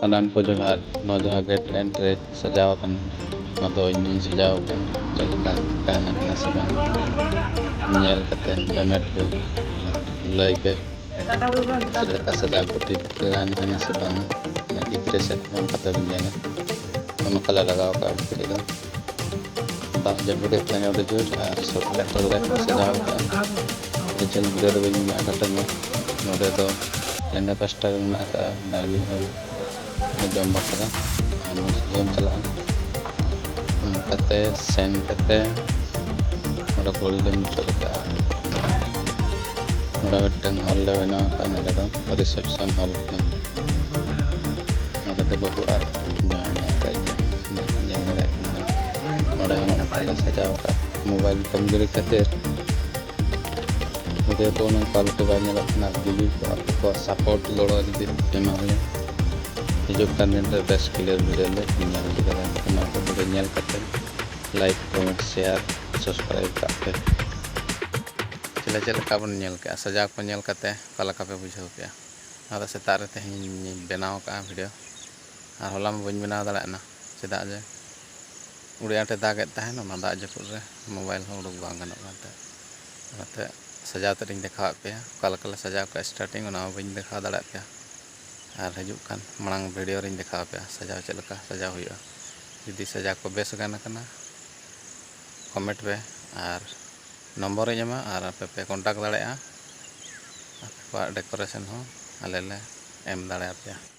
सानाम को जोहार नो जहाँ गेट एंट्री सजाव कन नो इन सजाव कन चलता कहना से बन nyel kate pemet ko lay ke sedekah sedekah putih pelan hanya sebang na ipreset ng kata binyan ano kala lagaw ka pero tak jab ke plan udah jujur so laptop rek sejauh ka kecil bener begini kata no to lenda pasta na ka nali jam bakra anu jam chala kate sen kate ada golden colour ada wedding hall lewana kan ada reception hall kan ada bahu ar jangan kayak jangan ada yang ada saja mobile kembali khatir मुझे तो ना call के बाद में अपना दिल्ली को support लोड़ा दी एमाले जो content best clear video ले नियाल दिखा ना तो वीडियो नियाल करते लाइक कमेंट शेयर सब्सक्राइब करते चले चले का बन नियाल के सजा को नियाल करते कला का पे बुझाव के आदा सेता रे तेहनी बनाव का वीडियो और होला में बन बनाव दाड़ा ना चेदा जे उड़ियाटे दागे तहन ना दाग जपुर रे मोबाइल हो उडुक बांग गनोग काते सजा तरिंग देखा पे कला सजा को स्टार्टिंग ना बन देखा दाड़ा पे और हजूक कान मांग वीडियो रिंग देखा पे सजा चलका सजा हुआ जुदी सजा को बेस गाना कना कमेंट पे और नंबर एमा और आपे पे कांटेक्ट दाड़ा आपे डेकोरेशन हो आले ले एम दाड़ा पे।